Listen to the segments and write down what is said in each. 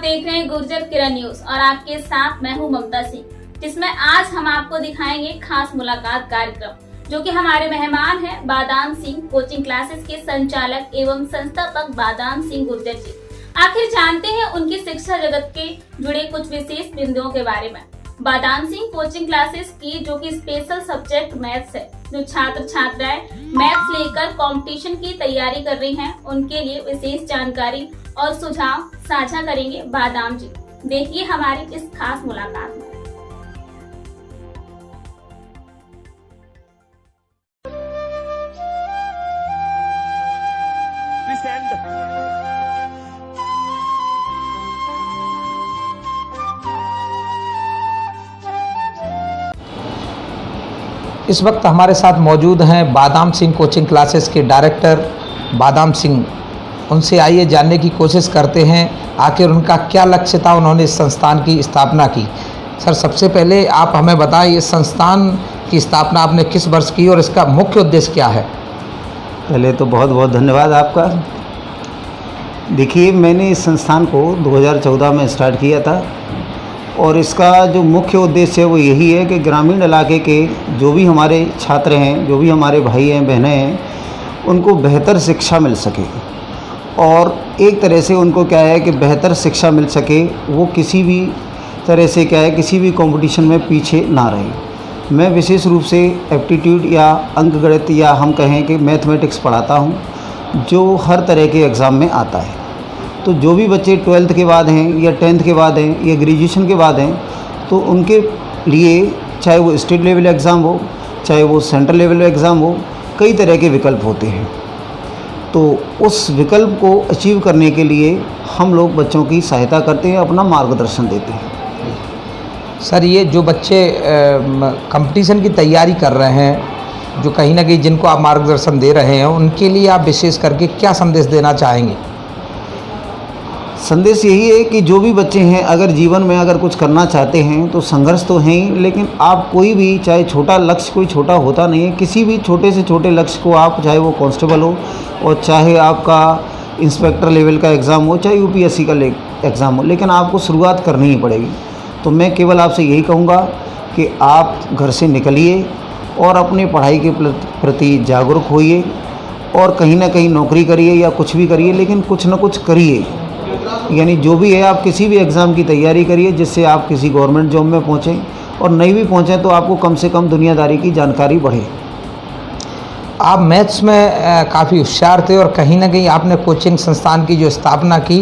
देख रहे हैं गुर्जर किरण न्यूज और आपके साथ मैं हूं ममता सिंह, जिसमें आज हम आपको दिखाएंगे खास मुलाकात कार्यक्रम, जो कि हमारे मेहमान हैं बादाम सिंह कोचिंग क्लासेस के संचालक एवं संस्थापक बादाम सिंह गुर्जर जी। आखिर जानते हैं उनकी शिक्षा जगत के जुड़े कुछ विशेष बिंदुओं के बारे में। बादाम सिंह कोचिंग क्लासेस की जो कि स्पेशल सब्जेक्ट मैथ्स है, जो छात्र छात्राएं मैथ्स लेकर कंपटीशन की तैयारी कर रही हैं, उनके लिए विशेष जानकारी और सुझाव साझा करेंगे बादाम जी। देखिए हमारी इस खास मुलाकात में। इस वक्त हमारे साथ मौजूद हैं बादाम सिंह कोचिंग क्लासेस के डायरेक्टर बादाम सिंह। उनसे आइए जानने की कोशिश करते हैं आखिर उनका क्या लक्ष्य था, उन्होंने इस संस्थान की स्थापना की। सर, सबसे पहले आप हमें बताएं, इस संस्थान की स्थापना आपने किस वर्ष की और इसका मुख्य उद्देश्य क्या है? पहले तो बहुत बहुत धन्यवाद आपका। देखिए, मैंने इस संस्थान को 2014 में स्टार्ट किया था और इसका जो मुख्य उद्देश्य है वो यही है कि ग्रामीण इलाके के जो भी हमारे छात्र हैं, जो भी हमारे भाई हैं बहनें हैं, उनको बेहतर शिक्षा मिल सके और एक तरह से उनको क्या है कि बेहतर शिक्षा मिल सके, वो किसी भी तरह से क्या है किसी भी कंपटीशन में पीछे ना रहे। मैं विशेष रूप से एप्टीट्यूड या अंकगणित या हम कहें कि मैथमेटिक्स पढ़ाता हूँ, जो हर तरह के एग्ज़ाम में आता है। तो जो भी बच्चे 12th के बाद हैं या 10th के बाद हैं या ग्रेजुएशन के बाद हैं, तो उनके लिए चाहे वो स्टेट लेवल एग्ज़ाम हो, चाहे वो सेंट्रल लेवल एग्ज़ाम हो, कई तरह के विकल्प होते हैं। तो उस विकल्प को अचीव करने के लिए हम लोग बच्चों की सहायता करते हैं, अपना मार्गदर्शन देते हैं। सर, ये जो बच्चे कंपटीशन की तैयारी कर रहे हैं, जो कहीं ना कहीं जिनको आप मार्गदर्शन दे रहे हैं, उनके लिए आप विशेष करके क्या संदेश देना चाहेंगे? संदेश यही है कि जो भी बच्चे हैं, अगर जीवन में अगर कुछ करना चाहते हैं तो संघर्ष तो है ही, लेकिन आप कोई भी, चाहे छोटा लक्ष्य कोई छोटा होता नहीं है, किसी भी छोटे से छोटे लक्ष्य को आप, चाहे वो कांस्टेबल हो और चाहे आपका इंस्पेक्टर लेवल का एग्ज़ाम हो, चाहे यूपीएससी का एग्ज़ाम हो, लेकिन आपको शुरुआत करनी ही पड़ेगी। तो मैं केवल आपसे यही कहूँगा कि आप घर से निकलिए और अपनी पढ़ाई के प्रति जागरूक होइए और कहीं ना कहीं नौकरी करिए या कुछ भी करिए, लेकिन कुछ ना कुछ करिए। यानी जो भी है, आप किसी भी एग्ज़ाम की तैयारी करिए जिससे आप किसी गवर्नमेंट जॉब में पहुँचें, और नहीं भी पहुँचें तो आपको कम से कम दुनियादारी की जानकारी बढ़े। आप मैथ्स में काफ़ी होशियार थे और कहीं ना कहीं आपने कोचिंग संस्थान की जो स्थापना की,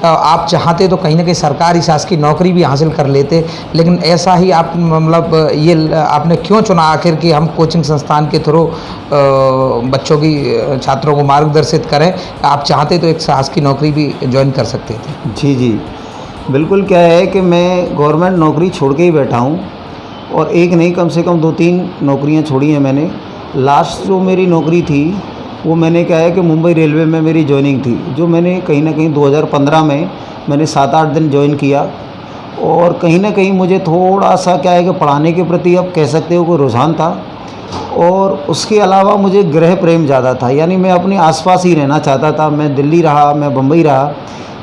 आप चाहते तो कहीं ना कहीं सरकारी शासकीय नौकरी भी हासिल कर लेते, लेकिन ऐसा ही आप मतलब ये आपने क्यों चुना आखिर कि हम कोचिंग संस्थान के थ्रू बच्चों की, छात्रों को मार्गदर्शित करें? आप चाहते तो एक शासकीय नौकरी भी ज्वाइन कर सकते थे। जी, बिल्कुल। क्या है कि मैं गवर्नमेंट नौकरी छोड़ के ही बैठा हूँ और एक नहीं, कम से कम 2-3 नौकरियाँ छोड़ी हैं मैंने। लास्ट जो मेरी नौकरी थी वो मैंने क्या है कि मुंबई रेलवे में मेरी जॉइनिंग थी, जो मैंने कहीं ना कहीं 2015 में मैंने 7-8 दिन ज्वाइन किया। और कहीं ना कहीं मुझे थोड़ा सा क्या है कि पढ़ाने के प्रति, अब कह सकते हो, कोई रुझान था। और उसके अलावा मुझे गृह प्रेम ज़्यादा था, यानी मैं अपने आसपास ही रहना चाहता था। मैं दिल्ली रहा, मैं बम्बई रहा,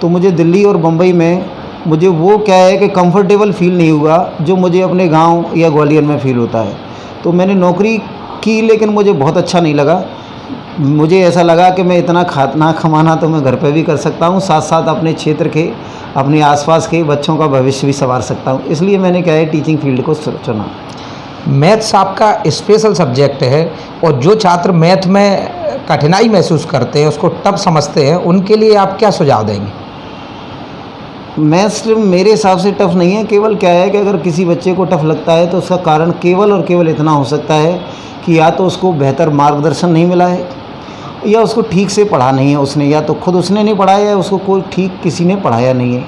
तो मुझे दिल्ली और बम्बई में मुझे वो क्या है कि कंफर्टेबल फील नहीं हुआ जो मुझे अपने गाँव या ग्वालियर में फ़ील होता है। तो मैंने नौकरी की, लेकिन मुझे बहुत अच्छा नहीं लगा। मुझे ऐसा लगा कि मैं इतना खाना कमाना तो मैं घर पे भी कर सकता हूँ, साथ साथ अपने क्षेत्र के, अपने आसपास के बच्चों का भविष्य भी संवार सकता हूँ। इसलिए मैंने क्या है टीचिंग फील्ड को चुना। मैथ्स आपका स्पेशल सब्जेक्ट है और जो छात्र मैथ में कठिनाई महसूस करते हैं, उसको टफ समझते हैं, उनके लिए आप क्या सुझाव देंगे? मैथ्स मेरे हिसाब से टफ़ नहीं है। केवल क्या है कि अगर किसी बच्चे को टफ़ लगता है तो उसका कारण केवल और केवल इतना हो सकता है कि या तो उसको बेहतर मार्गदर्शन नहीं मिला है, या उसको ठीक से पढ़ा नहीं है उसने, या तो खुद उसने नहीं पढ़ाया है, उसको कोई ठीक किसी ने पढ़ाया नहीं है।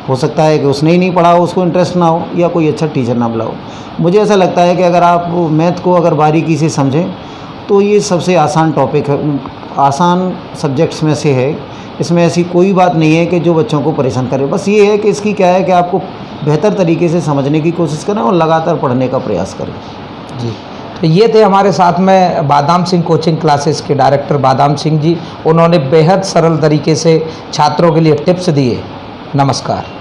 हो सकता है कि उसने ही नहीं पढ़ा हो, उसको इंटरेस्ट ना हो, या कोई अच्छा टीचर ना मिला हो। मुझे ऐसा लगता है कि अगर आप मैथ को अगर बारीकी से समझें तो ये सबसे आसान टॉपिक है, आसान सब्जेक्ट्स में से है। इसमें ऐसी कोई बात नहीं है कि जो बच्चों को परेशान करे। बस ये है कि इसकी क्या है कि आपको बेहतर तरीके से समझने की कोशिश करें और लगातार पढ़ने का प्रयास करें। जी, तो ये थे हमारे साथ में बादाम सिंह कोचिंग क्लासेस के डायरेक्टर बादाम सिंह जी। उन्होंने बेहद सरल तरीके से छात्रों के लिए टिप्स दिए। नमस्कार।